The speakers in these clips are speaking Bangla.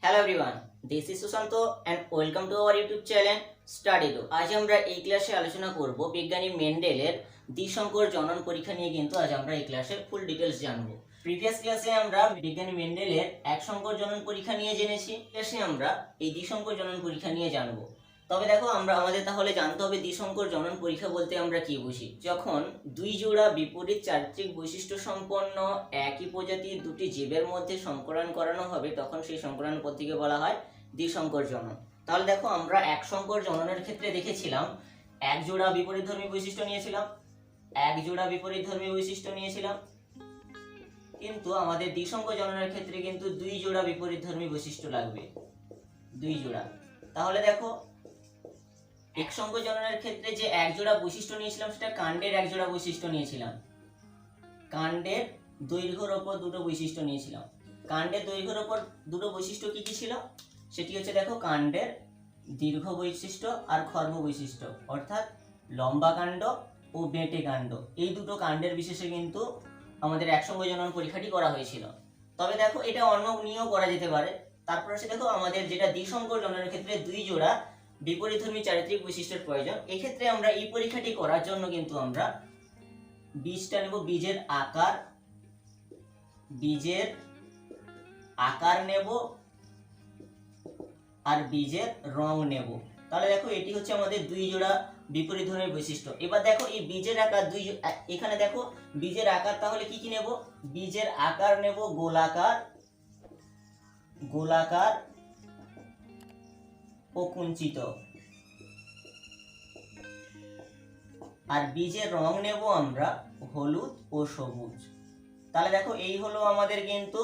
Hello everyone, this is Sushant and welcome to our YouTube channel Studido. আজ আমরা এই ক্লাসে আলোচনা করব বিজ্ঞানী মেন্ডেলের দ্বিসংকর জনন পরীক্ষা নিয়ে। কিন্তু আজ আমরা এই ক্লাসে ফুল ডিটেলস জানবো। প্রিভিয়াস ক্লাসে আমরা বিজ্ঞানী মেন্ডেলের এক সংকর জনন পরীক্ষা নিয়ে জেনেছি। ক্লাসে আমরা এই দ্বিসংকর জনন পরীক্ষা নিয়ে জানবো। তবে দেখো, আমাদের তাহলে জানতে হবে দ্বিসংকর জনন পরীক্ষা বলতে আমরা কি বুঝি। যখন দুই জোড়া বিপরীত চারিত্রিক বৈশিষ্ট্য সম্পন্ন একই প্রজাতির দুটি জীবের মধ্যে সংকরণ করানো হবে, তখন সেই সংকরণ পদ্ধতিকে বলা হয় দ্বিসংকর জনন। তাহলে দেখো, আমরা এক সংকর জননের ক্ষেত্রে দেখেছিলাম এক জোড়া বিপরীতধর্মী বৈশিষ্ট্য নিয়েছিলাম, কিন্তু আমাদের দ্বিসংকর জননের ক্ষেত্রে কিন্তু দুই জোড়া বিপরীতধর্মী বৈশিষ্ট্য লাগবে, দুই জোড়া। তাহলে দেখো, এক সংকর জননের ক্ষেত্রে যে এক জোড়া বৈশিষ্ট্য নিয়েছিলাম সেটা কাণ্ডের এক জোড়া বৈশিষ্ট্য নিয়েছিলাম, কাণ্ডের দৈর্ঘ্যের ওপর দুটো বৈশিষ্ট্য নিয়েছিলাম। কাণ্ডের দৈর্ঘ্যের ওপর দুটো বৈশিষ্ট্য কি কি ছিল? সেটি হচ্ছে দেখো, কাণ্ডের দীর্ঘ বৈশিষ্ট্য আর খর্ব বৈশিষ্ট্য, অর্থাৎ লম্বা কাণ্ড ও বেঁটে কাণ্ড। এই দুটো কাণ্ডের বিশেষে কিন্তু আমাদের একসঙ্গ জনন পরীক্ষাটি করা হয়েছিল। তবে দেখো, এটা অন্য নিয়েও করা যেতে পারে। তারপর আছে দেখো, আমাদের যেটা দ্বিসংকর জননের ক্ষেত্রে দুই জোড়া বিপরীতধর্মী চারিত্রিক বৈশিষ্ট্যের প্রয়োজন। এক্ষেত্রে আমরা এই পরীক্ষাটি করার জন্য কিন্তু আমরা বীজটা নেব, বীজের আকার নেব আর বীজের রং নেব। তাহলে দেখো, এটি হচ্ছে আমাদের দুই জোড়া বিপরীতধর্মী বৈশিষ্ট্য। এবার দেখো, এই বীজের আকার এখানে দেখো বীজের আকার তাহলে কি কি নেব? বীজের আকার নেব গোলাকার ও কুঞ্চিত, আর বীজের রং নেব আমরা হলুদ ও সবুজ। তাহলে দেখো, এই হলো আমাদের কিন্তু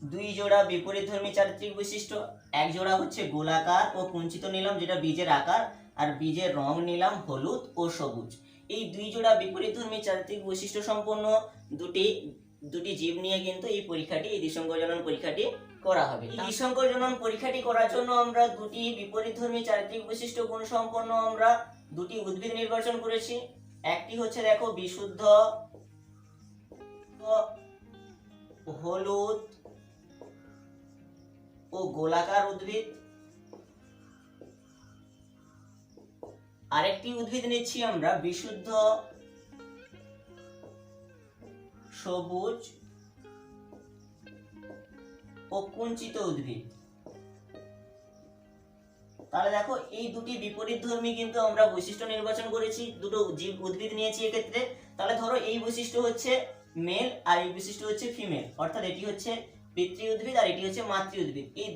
দুই জোড়া বিপরীতধর্মী চারিত্রিক বৈশিষ্ট্য। এক জোড়া হচ্ছে গোলাকার ও কুঞ্চিত নিলাম, যেটা বীজের আকার, আর বীজের রং নিলাম হলুদ ও সবুজ। এই দুই জোড়া বিপরীতধর্মী চারিত্রিক বৈশিষ্ট্য সম্পন্ন দুটি জীব নিয়ে কিন্তু এই পরীক্ষাটি, এই দ্বিসংকর জনন পরীক্ষাটি করা হবে। এই দ্বিসংকর জনন পরীক্ষাটি করার জন্য আমরা দুটি বিপরীতধর্মী চারিত্রিক বৈশিষ্ট্য গুণ সম্পন্ন আমরা দুটি উদ্ভিদ নির্বাচন করেছি। একটি হচ্ছে দেখো বিশুদ্ধ হলুদ ও গোলাকার উদ্ভিদ, আরেকটি উদ্ভিদ নিচ্ছি আমরা বিশুদ্ধ সবুজ ও কুঞ্চিত উদ্ভিদ। তাহলে দেখো, এই দুটি বিপরীতধর্মী কিন্তু আমরা বৈশিষ্ট্য নির্বাচন করেছি, দুটো জীব উদ্ভিদ নিয়েছি এক্ষেত্রে। তাহলে ধরো, এই বৈশিষ্ট্য হচ্ছে মেল আর এই বৈশিষ্ট্য হচ্ছে ফিমেল, অর্থাৎ এটি হচ্ছে পিতৃ উদ্ভিদ আর এটি হচ্ছে মাতৃ উদ্ভিদ। এই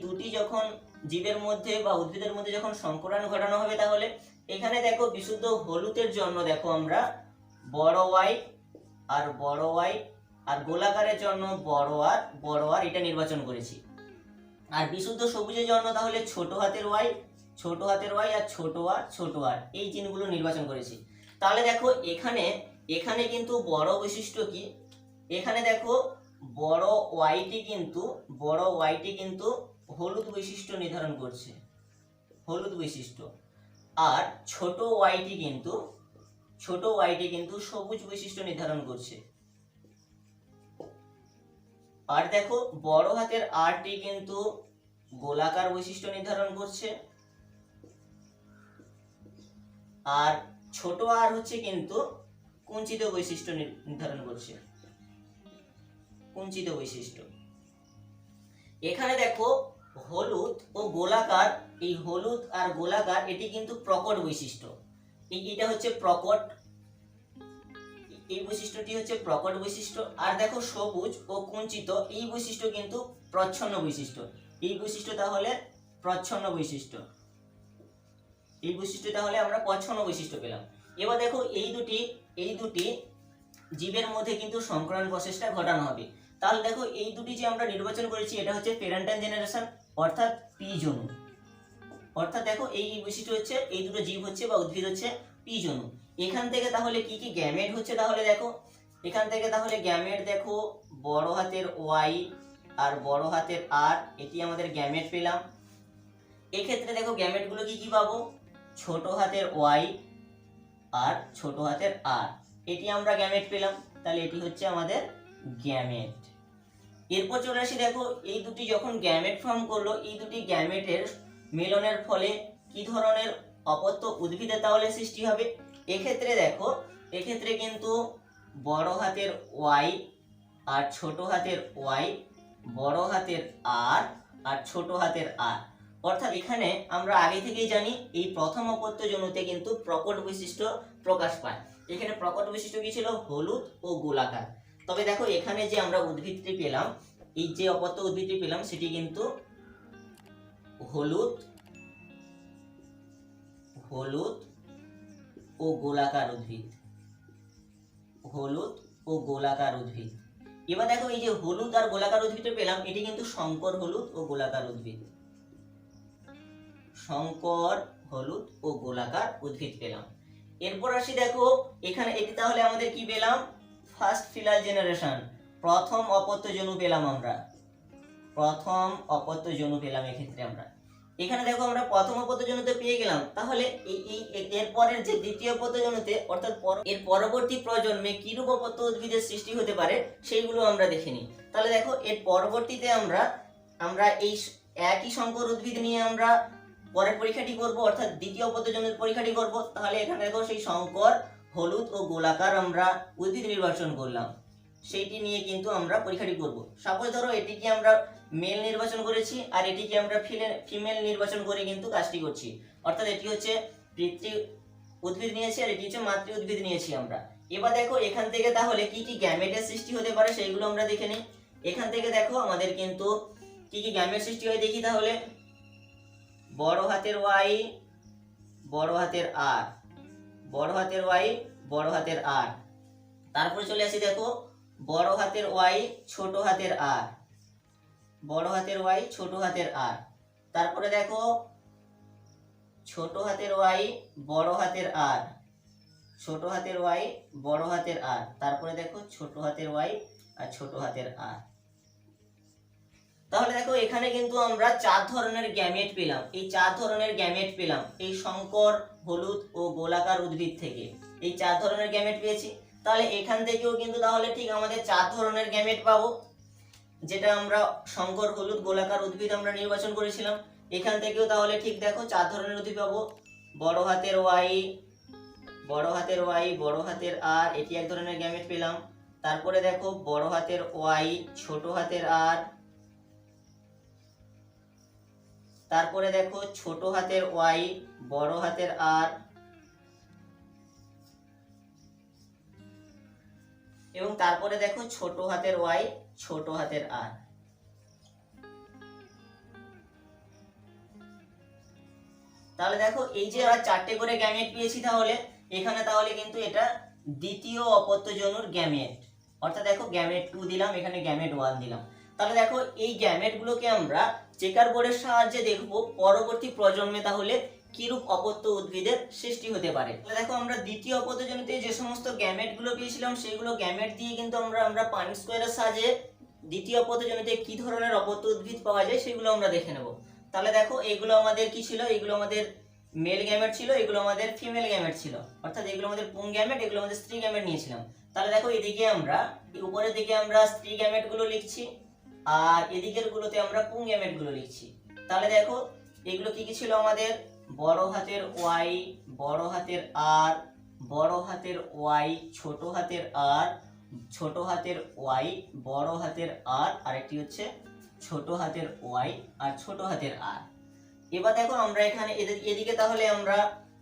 দুটি যখন জীবের মধ্যে বা উদ্ভিদের মধ্যে যখন সংকরণ ঘটানো হবে, তাহলে এখানে দেখো বিশুদ্ধ হলুদের জন্য দেখো আমরা বড় ওয়াই আর গোলাকারের জন্য বড় আর এটা নির্বাচন করেছি। আর বিশুদ্ধ সবুজের জন্য তাহলে ছোট হাতের ওয়াই আর ছোট আর এই চিহ্নগুলো নির্বাচন করেছি। তাহলে দেখো, এখানে কিন্তু বড় বৈশিষ্ট্য কি? এখানে দেখো, বড় ওয়াইটি কিন্তু হলুদ বৈশিষ্ট্য নির্ধারণ করছে, হলুদ বৈশিষ্ট্য। আর ছোট ওয়াইটি কিন্তু সবুজ বৈশিষ্ট্য নির্ধারণ করছে। আর দেখো, বড় হাতের আরটি কিন্তু গোলাকার বৈশিষ্ট্য নির্ধারণ করছে, আর ছোট আর হচ্ছে কিন্তু কুঞ্চিত বৈশিষ্ট্য নির্ধারণ করছে, কুঞ্চিত বৈশিষ্ট্য। এখানে দেখো, হলুদ ও গোলাকার, এই হলুদ আর গোলাকার এটি কিন্তু প্রকট বৈশিষ্ট্য। এটা হচ্ছে প্রকট, এই বৈশিষ্ট্যটি হচ্ছে প্রকট বৈশিষ্ট্য। আর দেখো, সবুজ ও কুঞ্চিত এই বৈশিষ্ট্য কিন্তু প্রচ্ছন্ন বৈশিষ্ট্য। এই বৈশিষ্ট্য তাহলে প্রচ্ছন্ন বৈশিষ্ট্য, এই বৈশিষ্ট্য তাহলে আমরা প্রচ্ছন্ন বৈশিষ্ট্য পেলাম। এবার দেখো, এই দুটি জীবের মধ্যে কিন্তু সংকরণ প্রসেসটা ঘটানো হবে। তাহলে দেখো, এই দুটি যে আমরা নির্বাচন করেছি, এটা হচ্ছে প্যারেন্টাল জেনারেশন, অর্থাৎ পি জনু। অর্থাৎ দেখো, এই বৈশিষ্ট্য হচ্ছে, এই দুটো জীব হচ্ছে বা উদ্ভিদ হচ্ছে পি জনু। এখান থেকে তাহলে কি কি গ্যামেট হচ্ছে? তাহলে দেখো, এখান থেকে তাহলে গ্যামেট দেখো, বড় হাতের ওয়াই আর বড় হাতের আর, এটি আমাদের গ্যামেট পেলাম। এক্ষেত্রে দেখো, গ্যামেটগুলো কি কি পাবো? ছোট হাতের ওয়াই আর ছোট হাতের আর, এটি আমরা গ্যামেট পেলাম। তাহলে এটি হচ্ছে আমাদের গ্যামেট। এরপর চলে আসি, দেখো এই দুটি যখন গ্যামেট ফর্ম করলো, এই দুটি গ্যামেটের মিলনের ফলে কি ধরনের অপত্য উদ্ভিদে তাহলে সৃষ্টি হবে। এক্ষেত্রে দেখো, এক্ষেত্রে কিন্তু বড় হাতের ওয়াই আর ছোট হাতের ওয়াই, বড় হাতের আর আর ছোট হাতের আর, অর্থাৎ এখানে আমরা আগে থেকেই জানি এই প্রথম অপত্য জনুতে কিন্তু প্রকট বৈশিষ্ট্য প্রকাশ পায়। এখানে প্রকট বৈশিষ্ট্য কি ছিল? হলুদ ও গোলাকার। তবে দেখো এখানে যে আমরা উদ্ভিদটি পেলাম, এই যে অপত্য উদ্ভিদটি পেলাম সেটি কিন্তু হলুদ হলুদ ও গোলাকার উদ্ভিদ, হলুদ ও গোলাকার উদ্ভিদ। এবার দেখো এই যে হলুদ আর গোলাকার উদ্ভিদটা পেলাম, এটি কিন্তু শঙ্কর হলুদ ও গোলাকার উদ্ভিদ, শঙ্কর হলুদ ও গোলাকার উদ্ভিদ পেলাম। এরপর আসি, দেখো এখানে এটি তাহলে আমাদের কি পেলাম? ফার্স্ট ফিলাল জেনারেশন, প্রথম অপত্য জনু পেলাম আমরা, প্রথম অপত্য জনু পেলাম। এক্ষেত্রে আমরা এখানে দেখো আমরা প্রথম অপত্য জনুতে পেয়ে গেলাম, তাহলে এই এরপরের যে দ্বিতীয় অপত্য জনুতে অর্থাৎ এর পরবর্তী প্রজন্মে কিরূপ অপত্য উদ্ভিদের সৃষ্টি হতে পারে সেইগুলো আমরা দেখে নিই। তাহলে দেখো এর পরবর্তীতে আমরা এই একই শঙ্কর উদ্ভিদ নিয়ে আমরা পরের পরীক্ষাটি করব, অর্থাৎ দ্বিতীয় অপত্য জনুর পরীক্ষাটি করব। তাহলে এখানে দেখো সেই শঙ্কর হলুদ ও গোলাকার আমরা উদ্ভিদ নির্বাচন করলাম, সেইটি নিয়ে কিন্তু আমরা পরীক্ষাটি করব। সাপোজ ধরো এটিকে আমরা মেল নির্বাচন করেছি আর এটিকে আমরা ফিমেল নির্বাচন করে কিন্তু কাজটি করছি, অর্থাৎ এটি হচ্ছে পিতৃ উদ্ভিদ নিয়েছি আর এটি হচ্ছে মাতৃ উদ্ভিদ নিয়েছি আমরা। এবার দেখো এখান থেকে তাহলে কি কি গ্যামেটের সৃষ্টি হতে পারে সেইগুলো আমরা দেখে নিই। এখান থেকে দেখো আমাদের কিন্তু কি কি গ্যামেট সৃষ্টি হয় দেখি তাহলে। বড় হাতের ওয়াই, বড় হাতের আর, বড় হাতের ওয়াই, বড় হাতের আর। তারপরে চলে আসি, দেখো বড় হাতের ওয়াই, ছোট হাতের আর, বড় হাতের ওয়াই, ছোট হাতের আর। তারপরে দেখো ছোট হাতের ওয়াই, বড় হাতের আর, ছোট হাতের ওয়াই, বড় হাতের আর। তারপরে দেখো ছোট হাতের ওয়াই আর ছোট হাতের আর। তাহলে দেখো এখানে কিন্তু আমরা 4 ধরনের গ্যামেট পেলাম, এই 4 ধরনের গ্যামেট পেলাম এই শঙ্কর হলুদ ও গোলাকার উদ্ভিদ থেকে, এই 4 ধরনের গ্যামেট পেয়েছি। তাহলে এখান থেকেও কিন্তু তাহলে ঠিক আমাদের 4 ধরনের গ্যামেট পাবো, যেটা আমরা শঙ্কর হলুদ গোলাকার উদ্ভিদ আমরা নির্বাচন করেছিলাম। এখান থেকেও তাহলে ঠিক দেখো 4 ধরনের উদ্ভিদ পাবো। বড় হাতের ওয়াই, বড় হাতের ওয়াই, বড় হাতের আর, এটি এক ধরনের গ্যামেট পেলাম। তারপরে দেখো বড় হাতের ওয়াই, ছোট হাতের আর, তারপরে দেখো ছোট হাতের ওয়াই, বড় হাতের আর, এবং তারপরে দেখো ছোট হাতের ওয়াই, ছোট হাতের আর। তাহলে দেখো এই যে আমরা 4টে করে গ্যামেট পেয়েছি, তাহলে এখানে তাহলে কিন্তু এটা দ্বিতীয় অপত্য জনুর গ্যামেট, অর্থাৎ দেখো গ্যামেট 2 দিলাম, এখানে গ্যামেট 1 দিলাম। তাহলে দেখো এই গ্যামেট গুলোকে আমরা চেকার বোর্ডের সাহায্যে দেখবো পরবর্তী প্রজন্মে তাহলে কিরূপ অপত্য উদ্ভিদের সৃষ্টি হতে পারে। তাহলে দেখো আমরা দ্বিতীয় অপত্য জনুতে যে সমস্ত গ্যামেট গুলো পেয়েছিলাম সেইগুলো গ্যামেট দিয়ে কিন্তু আমরা পানিট স্কয়ারের সাহায্যে দ্বিতীয় অপত্য জনুতে কি ধরনের অপত্য উদ্ভিদ পাওয়া যায় সেগুলো আমরা দেখে নেব। তাহলে দেখো এগুলো আমাদের কি ছিল? এগুলো আমাদের মেল গ্যামেট ছিল, এগুলো আমাদের ফিমেল গ্যামেট ছিল, অর্থাৎ এগুলো আমাদের পুং গ্যামেট, এগুলো আমাদের স্ত্রী গ্যামেট নিয়েছিলাম। তাহলে দেখো এদিকে আমরা উপরের দিকে আমরা স্ত্রী গ্যামেট গুলো লিখছি আর এদিকের গুলোতে আমরা পুং গ্যামেট গুলো লিখছি। তাহলে দেখো এগুলো কি কি ছিল আমাদের? বড় হাতের ওয়াই, বড় হাতের আর, বড় হাতের ওয়াই, ছোট হাতের আর, ছোট হাতের ওয়াই, বড় হাতের আর, আরেকটি হচ্ছে ছোট হাতের ওয়াই আর ছোট হাতের আর। এবার দেখো আমরা এখানে এদিকে তাহলে আমরা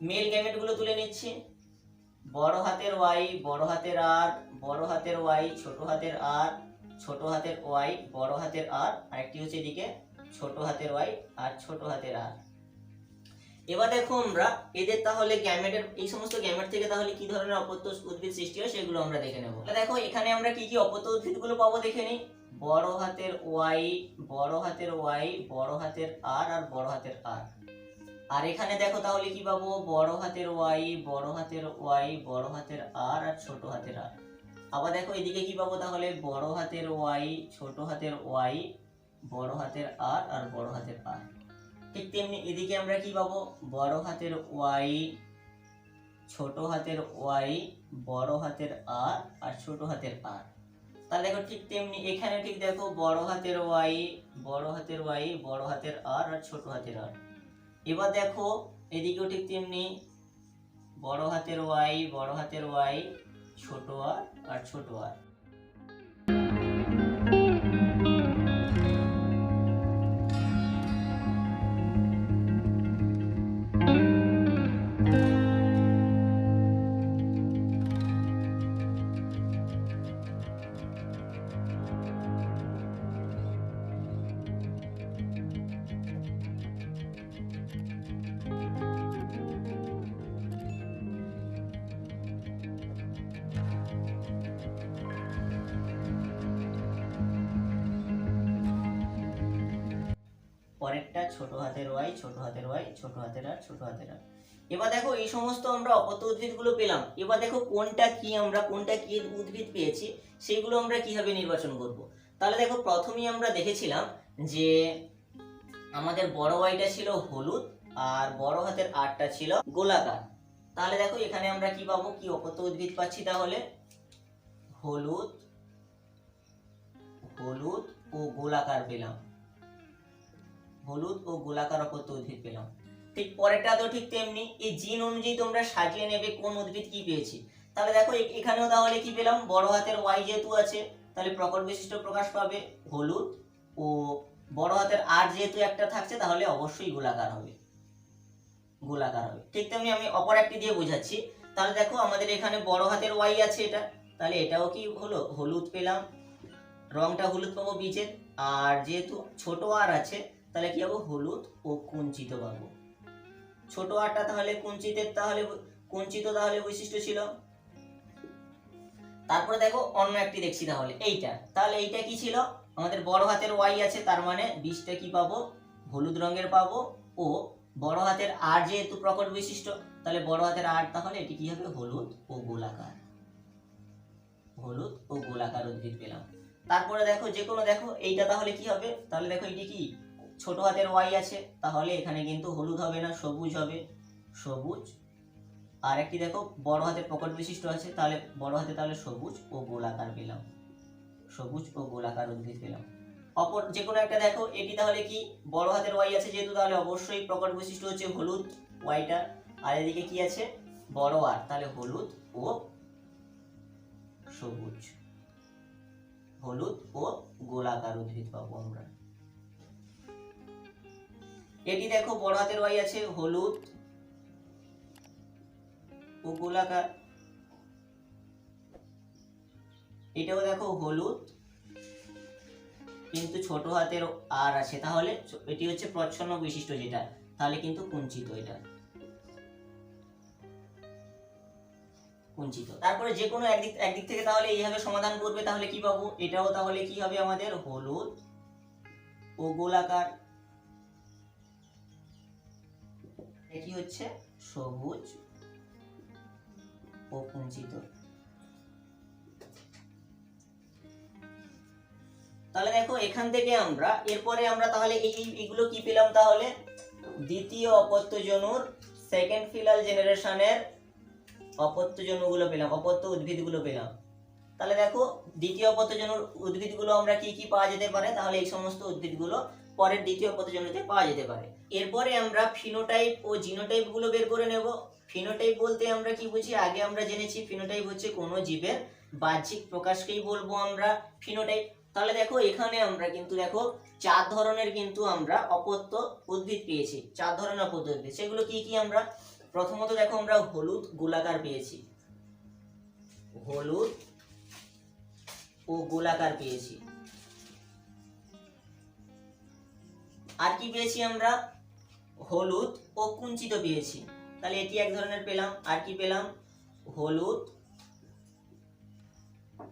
মেল গ্যামেট গুলো তুলে নিচ্ছি। বড় হাতের ওয়াই, বড় হাতের আর, বড় হাতের ওয়াই, ছোট হাতের আর, ছোট হাতের ওয়াই, বড় হাতের আর, আরেকটি হচ্ছে এদিকে ছোট হাতের ওয়াই আর ছোট হাতের আর। এবার দেখো আমরা এদের তাহলে গ্যামেটের এই সমস্ত গ্যামেট থেকে তাহলে কি ধরনের অপত্য উদ্ভিদ সৃষ্টি হয় সেগুলো আমরা দেখে নেব। দেখো এখানে আমরা কি কি অপত্য উদ্ভিদগুলো পাবো দেখে নিই। বড় হাতের ওয়াই, বড় হাতের ওয়াই, বড় হাতের আর আর বড় হাতের আর। আর এখানে দেখো তাহলে কি পাবো? বড় হাতের ওয়াই, বড় হাতের ওয়াই, বড় হাতের আর আর ছোট হাতের আর। আবার দেখো এদিকে কি পাবো তাহলে? বড় হাতের ওয়াই, ছোট হাতের ওয়াই, বড় হাতের আর আর বড় হাতের আর। ঠিক তেমনি এদিকে আমরা কি পাবো? বড় হাতের ওয়াই, ছোট হাতের ওয়াই, বড় হাতের আর আর ছোট হাতের আর। তাহলে দেখো ঠিক তেমনি এখানে ঠিক দেখো বড় হাতের ওয়াই, বড় হাতের ওয়াই, বড় হাতের আর আর ছোট হাতের আর। এবার দেখো এদিকেও ঠিক তেমনি বড় হাতের ওয়াই, বড় হাতের ওয়াই, ছোট আর আর ছোট আর। পরেরটা ছোট হাতের ওয়াই, ছোট হাতের ওয়াই, ছোট হাতের আর, ছোট হাতের আর। এবার দেখো এই সমস্ত আমরা অপত্য উদ্ভিদগুলো পেলাম। এবার দেখো কোনটা কি উদ্ভিদ পেয়েছি সেইগুলো আমরা কিভাবে নির্বাচন করব। তাহলে দেখো প্রথমেই আমরা দেখেছিলাম যে আমাদের বড় ওয়াইটা ছিল হলুদ আর বড় হাতের আরটা ছিল গোলাকার। তাহলে দেখো এখানে আমরা কি পাবো, কি অপত্য উদ্ভিদ পাচ্ছি, তাহলে হলুদ, হলুদ ও গোলাকার পেলাম, হলুদ ও গোলাকার অপত্য উদ্ভিদ পেলাম। ঠিক পরেরটা তো ঠিক তেমনি, এই জিন অনুযায়ী তোমরা সাজিয়ে নেবে কোন উদ্ভিদ কি পেয়েছি। তাহলে দেখো এখানেও তাহলে কি পেলাম, বড় হাতের ওয়াই যেহেতু আছে তাহলে প্রকট বৈশিষ্ট্য প্রকাশ পাবে হলুদ, ও বড় হাতের আর যেহেতু একটা থাকছে তাহলে অবশ্যই গোলাকার হবে, গোলাকার হবে। ঠিক তেমনি আমি অপর একটি দিয়ে বোঝাচ্ছি। তাহলে দেখো আমাদের এখানে বড় হাতের ওয়াই আছে এটা, তাহলে এটাও কি হলো, হলুদ পেলাম, রংটা হলুদ পাবো বীজের। আর যেহেতু ছোট আর আছে তাহলে কি পাবো, হলুদ ও কুঞ্চিত পাবো। ছোট আরটা তাহলে কুঞ্চিতের, তাহলে কুঞ্চিত তাহলে বৈশিষ্ট্য ছিল। তারপরে দেখো অন্য একটি দেখছি, তাহলে এইটা, তাহলে এইটা কি ছিল, আমাদের বড় হাতের ওয়াই আছে তার মানে বীজটা কি পাবো, হলুদ রঙের পাবো, ও বড় হাতের আর যেহেতু প্রকট বৈশিষ্ট্য তাহলে বড় হাতের আর, তাহলে এটি কি হবে, হলুদ ও গোলাকার, হলুদ ও গোলাকার উদ্ভিদ পেলাম। তারপরে দেখো যে কোনো, দেখো এইটা তাহলে কি হবে, তাহলে দেখো এটি কি ছোট হাতের ওয়াই আছে তাহলে এখানে কিন্তু হলুদ হবে না, সবুজ হবে, সবুজ। আর একটি দেখো বড় হাতের প্রকট বিশিষ্ট আছে তাহলে বড় হাতে, তাহলে সবুজ ও গোলাকার পেলাম, সবুজ ও গোলাকার উদ্ভিদ পেলাম। অপর যে কোনো একটা দেখো, এটি তাহলে কি বড় হাতের ওয়াই আছে যেহেতু তাহলে অবশ্যই প্রকট বৈশিষ্ট্য হচ্ছে হলুদ ওয়াইটা, আর এদিকে কি আছে বড় আর, তাহলে হলুদ ও সবুজ, হলুদ ও গোলাকার উদ্ভিদ পাবো আমরা। এটি দেখো বড় হাতের ওয়াই আছে হলুদ ও গোলাকার, এটাও দেখো হলুদ কিন্তু ছোট হাতের আর আছে, তাহলে এটি হচ্ছে প্রচ্ছন্ন বৈশিষ্ট্য যেটা, তাহলে কিন্তু কুঞ্চিত, এটা কুঞ্চিত। তারপরে যে কোনো একদিক থেকে তাহলে এইভাবে সমাধান করবে, তাহলে কি পাবো, এটাও তাহলে কি হবে আমাদের হলুদ ও গোলাকার, এটি হচ্ছে সবুজ ও কুঞ্চিত। তাহলে দেখো এখান থেকে আমরা এরপরে আমরা তাহলে এইগুলো কি পেলাম, তাহলে দ্বিতীয় অপত্যজনুর সেকেন্ড ফিলাল জেনারেশনের অপত্যজনুগুলো পেলাম, অপত্য উদ্ভিদগুলো পেলাম। তাহলে দেখো দ্বিতীয় অপত্যজনুর উদ্ভিদগুলো আমরা কি কি পাওয়া যেতে পারে, তাহলে এই সমস্ত উদ্ভিদগুলো পরের দ্বিতীয় অপত্যজনুতে পাওয়া যেতে পারে। এরপরে আমরা ফিনোটাইপ ও জিনোটাইপ গুলো বের করে নেব। ফিনোটাইপ বলতে আমরা কি বুঝি, আগে আমরা জেনেছি ফিনোটাইপ হচ্ছে কোনো জীবের বাহ্যিক প্রকাশকেই বলবো আমরা ফিনোটাইপ। তাহলে দেখো এখানে আমরা কিন্তু দেখো 4 ধরনের কিন্তু আমরা অপত্য উদ্ভিদ পেয়েছি, 4 ধরনের অপত্য উদ্ভিদ। সেগুলো কি কি, আমরা প্রথমত দেখো আমরা হলুদ গোলাকার পেয়েছি, হলুদ ও গোলাকার পেয়েছি। আর কি পেয়েছি আমরা, হলুদ ও কুঞ্চিত পেয়েছি, তাহলে এটি এক ধরনের পেলাম। আর কি পেলাম, হলুদ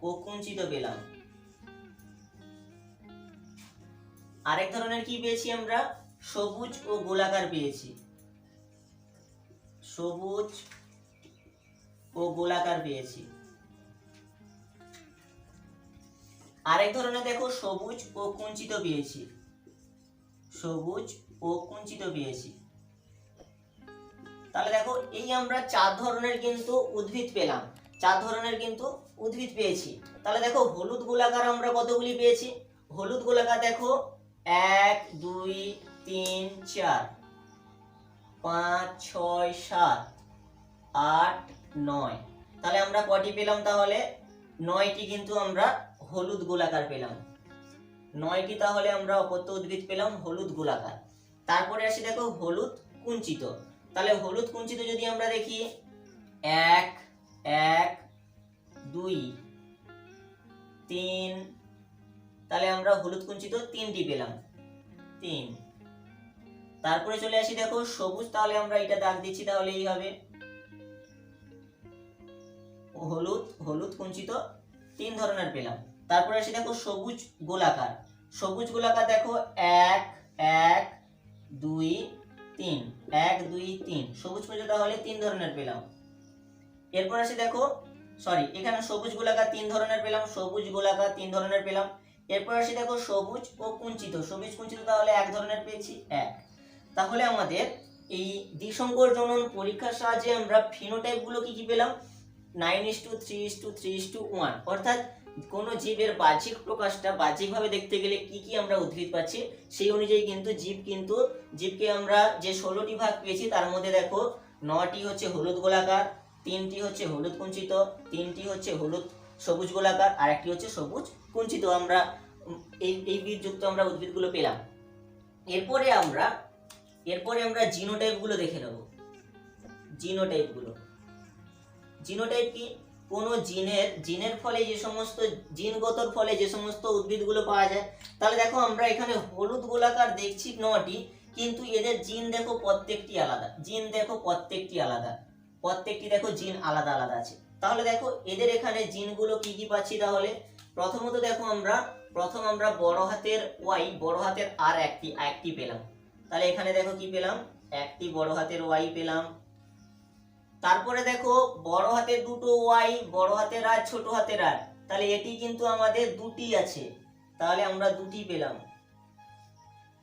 ও কুঞ্চিত পেলাম। আরেক ধরনের কি পেয়েছি আমরা, সবুজ ও গোলাকার পেয়েছি, সবুজ ও গোলাকার পেয়েছি। আরেক ধরনের দেখো সবুজ ও কুঞ্চিত পেয়েছি, সবুজ ও কুঞ্চিত পেয়েছি। তাহলে দেখো এই আমরা 4 ধরনের কিন্তু উদ্ভিদ পেলাম। 4 ধরনের কিন্তু উদ্ভিদ পেয়েছি। তাহলে দেখো হলুদ গোলাকার আমরা কতগুলি পেয়েছি? হলুদ গোলাকার দেখো 1 2 3 4 5 6 7 8 9। তাহলে আমরা কটি পেলাম? তাহলে 9টি কিন্তু আমরা হলুদ গোলাকার পেলাম। 9টি তাহলে আমরা অপত্য উদ্ভিদ পেলাম হলুদ গোলাকার। তারপরে আসি দেখো হলুদ কুঞ্চিত। তাহলে হলুদ কুঞ্চিত যদি আমরা দেখি 1 1 2 3, তাহলে আমরা হলুদ কুঞ্চিত 3টি পেলাম 3। তারপরে চলে আসি দেখো সবুজ। তাহলে আমরা এটা দাগ দিচ্ছি, তাহলে এই হবে হলুদ হলুদ কুঞ্চিত 3 ধরনের পেলাম। তারপরে আসি দেখো সবুজ গোলাকার। সবুজ গোলাকার দেখো 1 1 2 3 1 2 3 সবুজ কুঞ্চিত তাহলে 3 ধরনের পেলাম। এরপর আসি দেখো এখানে সবুজ গোলাকার 3 ধরনের পেলাম, সবুজ গোলাকার 3 ধরনের পেলাম। এরপর আসি দেখো সবুজ ও কুঞ্চিত। সবুজ কুঞ্চিত তাহলে 1 ধরনের পেয়েছি 1। তাহলে আমাদের এই দ্বিসংকর জনন পরীক্ষার সাহায্যে আমরা ফিনোটাইপ গুলো কি কি পেলাম? 9:3:3:1। অর্থাৎ কোন জীবের বাহ্যিক প্রকাশটা বাহ্যিকভাবে দেখতে গেলে কি কি আমরা উদ্ভিদ পাচ্ছি সেই অনুযায়ী কিন্তু জীবকে আমরা যে 16টি ভাগ পেয়েছি তার মধ্যে দেখো 9টি হচ্ছে হলুদ গোলাকার, 3টি হচ্ছে হলুদ কুঞ্চিত, 3টি হচ্ছে হলুদ সবুজ গোলাকার, আর একটি হচ্ছে সবুজ কুঞ্চিত। আমরা এই বীজযুক্ত আমরা উদ্ভিদগুলো পেলাম। এরপরে আমরা জিনোটাইপ গুলো দেখে নেব। জিনোটাইপ কি? কোন জিনের ফলে যে সমস্ত জিনগতর ফলে যে সমস্ত উদ্ভিদগুলো পাওয়া যায়। তাহলে দেখো আমরা এখানে হলুদ গোলাকার দেখছি 9টি, কিন্তু এদের জিন দেখো প্রত্যেকটি আলাদা। প্রত্যেকটি দেখো জিন আলাদা আলাদা আছে। তাহলে দেখো এদের এখানে জিনগুলো কি কি পাচ্ছি? তাহলে প্রথমত দেখো আমরা বড় হাতের ওয়াই বড় হাতের আর একটি পেলাম। তাহলে এখানে দেখো কি পেলাম? একটি বড় হাতের ওয়াই পেলাম। তারপরে দেখো বড় হাতের দুটো ওয়াই, বড় হাতের আর ছোট হাতের আর। তাহলে এটি কিন্তু আমাদের দুটি আছে, তাহলে আমরা দুটি পেলাম।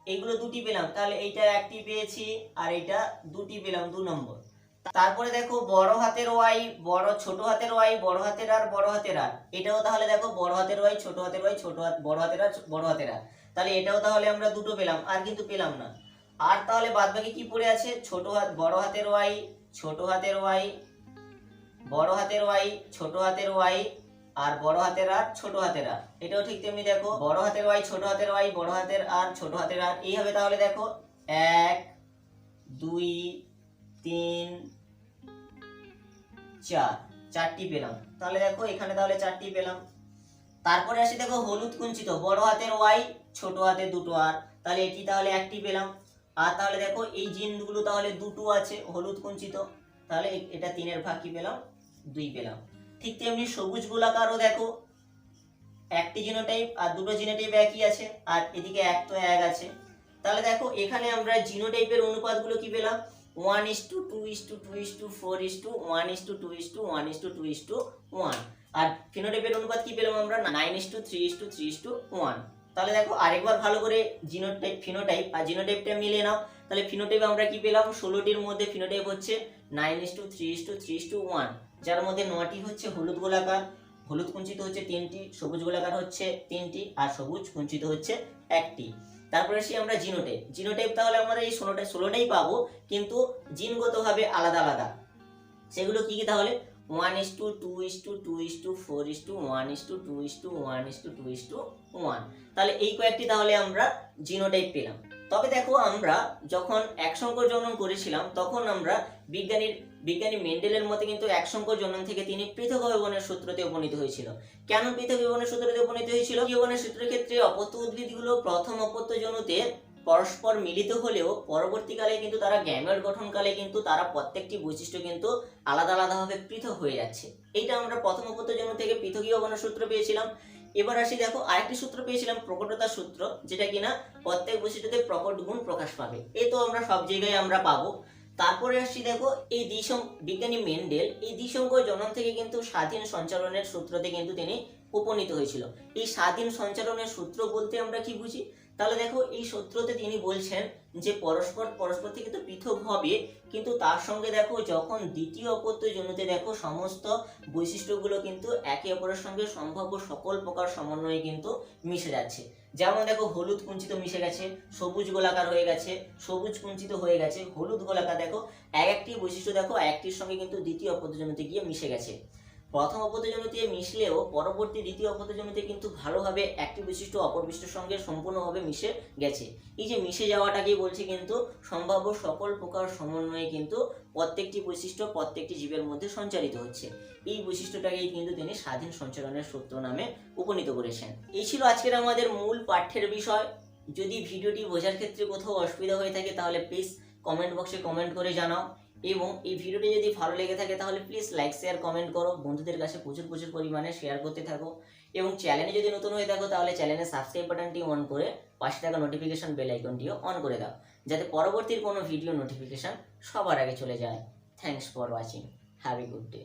এইগুলো দুটি পেলাম, তাহলে এইটা একটি পেয়েছি আর এটা দুটি পেলাম 2 নম্বর। তারপরে দেখো বড় হাতের ওয়াই ছোট হাতের ওয়াই, বড় হাতের আর বড় হাতের আর। এটাও তাহলে দেখো বড় হাতের ওয়াই ছোট হাতের ওয়াই বড় হাতের আর বড় হাতের আর। তাহলে এটাও তাহলে আমরা দুটো পেলাম, আর কিন্তু পেলাম না। আর তাহলে বাদ বাকি কি পড়ে আছে? বড় হাতের ওয়াই ছোট হাতের ওয়াই, বড় হাতের ওয়াই ছোট হাতের ওয়াই, আর বড় হাতের আর ছোট হাতের আর। এটাও ঠিক তেমনি দেখো বড় হাতের ওয়াই ছোট হাতের ওয়াই, বড় হাতের আর ছোট হাতের আর। এই হবে তাহলে দেখো 1 2 3 4 4টি পেলাম। তাহলে দেখো এখানে তাহলে 4টি পেলাম। তারপরে আসি দেখো হলুদ কুঞ্চিত। বড় হাতের ওয়াই ছোট হাতের দুটো আর, তাহলে এটি তাহলে একটি পেলাম। আর তাহলে দেখো এই জিনগুলো তাহলে দুটো আছে হলুদ কুঞ্চিত, তাহলে এটা 3-এর ভাগ কি পেলাম? 2 পেলাম। ঠিক তেমনি সবুজ গোলাকারও দেখো একটি জিনোটাইপ আর দুটো জিনোটাইপ একই আছে, আর এদিকে এক তো এক আছে। তাহলে দেখো এখানে আমরা জিনোটাইপের অনুপাতগুলো কি পেলাম? 1:2:2:4:1:2:1:2:1। আর ফিনোটাইপের অনুপাত কি পেলাম আমরা? 9:3:3:1। তাহলে দেখো আরেকবার ভালো করে ফিনোটাইপ আর জিনোটাইপটা মিলিয়ে নাও। তাহলে ফিনোটাইপ আমরা কি পেলাম? 16টির মধ্যে ফিনোটাইপ হচ্ছে 9:3:3:1, যার মধ্যে 9টি হচ্ছে হলুদ গোলাকার, হলুদ কুঞ্চিত হচ্ছে 3টি, সবুজ গোলাকার হচ্ছে 3টি, আর সবুজ কুঞ্চিত হচ্ছে 1টি। তারপরে আসি আমরা জিনোটাইপ তাহলে আমরা এই 16টাই পাবো, কিন্তু জিনগতভাবে আলাদা আলাদা। সেগুলো কি কি? তাহলে 1:2:2:4:1:2:1:2:1। তাহলে এই কয়েকটি তাহলে আমরা জিনোটাইপ পেলাম। তবে দেখো আমরা যখন একসংকর জনন করেছিলাম তখন আমরা বিজ্ঞানী মেন্ডেলের মতে কিন্তু একসংকর জনন থেকে তিনি পৃথক বিবর্ণের সূত্রতে উপনীত হয়েছিল। কেন পৃথক বিবর্ণের সূত্রতে উপনীত হয়েছিল? বিবর্ণের সূত্রের ক্ষেত্রে অপত্য উদ্ভিদগুলো প্রথম অপত্য জনুতে পরস্পর মিলিত হলেও পরবর্তীকালে কিন্তু তারা গ্যামেট গঠনকালে কিন্তু তারা প্রত্যেকটি বৈশিষ্ট্য কিন্তু আলাদা আলাদাভাবে পৃথক হয়ে যাচ্ছে। এইটা আমরা প্রথম অপত্য জনু থেকে পৃথকীয় বিবর্ণের সূত্র পেয়েছিলাম। এবার আসি দেখো আরেকটি সূত্র পেয়েছিলাম প্রকটতার সূত্র, যেটা কিনা প্রত্যেক বৈশিষ্ট্যতে প্রকট গুণ প্রকাশ পাবে। এই তো আমরা সব জায়গায় আমরা পাবো। তারপরে আসি দেখো এই বিজ্ঞানী মেন্ডেল এই দ্বিসংকর জনন থেকে কিন্তু স্বাধীন সঞ্চালনের সূত্রতে কিন্তু তিনি উপনীত হয়েছিল। এই স্বাধীন সঞ্চালনের সূত্র বলতে আমরা কি বুঝি? তাহলে দেখো এই সূত্রতে তিনি বলছেন যে পরস্পর পরস্পর থেকে তো পৃথক হবে, কিন্তু তার সঙ্গে দেখো যখন দ্বিতীয় অপত্যজনুতে দেখো সমস্ত বৈশিষ্ট্যগুলো কিন্তু একে অপরের সঙ্গে সম্ভাব্য সকল প্রকার সমন্বয়ে কিন্তু মিশে যাচ্ছে। যেমন দেখো হলুদ কুঞ্চিত মিশে গেছে, সবুজ গোলাকার হয়ে গেছে, সবুজ কুঞ্চিত হয়ে গেছে, হলুদ গোলাকার দেখো একটি বৈশিষ্ট্য দেখো একটির সঙ্গে কিন্তু দ্বিতীয় অপত্যজনুতে গিয়ে মিশে গেছে। প্রথম অপত্যজনুতে মিশলেও পরবর্তী দ্বিতীয় অপত্যজনুতে কিন্তু ভালোভাবে একটি বৈশিষ্ট্য অপর বৈশিষ্ট্যের সঙ্গে সম্পূর্ণভাবে মিশে গেছে। এই যে মিশে যাওয়াটাকেই বলছে কিন্তু সম্ভাব্য সকল প্রকার সমন্বয়ে কিন্তু প্রত্যেকটি বৈশিষ্ট্য প্রত্যেকটি জীবের মধ্যে সঞ্চারিত হচ্ছে। এই বৈশিষ্ট্যটাকেই কিন্তু তিনি স্বাধীন সঞ্চালনের সূত্র নামে উপনীত করেছেন। এই ছিল আজকের আমাদের মূল পাঠ্যের বিষয়। যদি ভিডিওটি বোঝার ক্ষেত্রে কোথাও অসুবিধা হয়ে থাকে তাহলে প্লিজ কমেন্ট বক্সে কমেন্ট করে জানাও, এবং এই ভিডিওটি যদি ভালো লেগে থাকে তাহলে প্লিজ লাইক শেয়ার কমেন্ট করো, বন্ধুদের কাছে প্রচুর পরিমাণে শেয়ার করতে থাকো, এবং চ্যানেলে যদি নতুন হয়ে থাকো তাহলে চ্যানেলের সাবস্ক্রাইব বাটনটি অন করে পাশে থাকা নোটিফিকেশন বেল আইকনটিও অন করে দাও, যাতে পরবর্তীর কোনো ভিডিও নোটিফিকেশন সবার আগে চলে যায়। Thanks for watching, have a good day.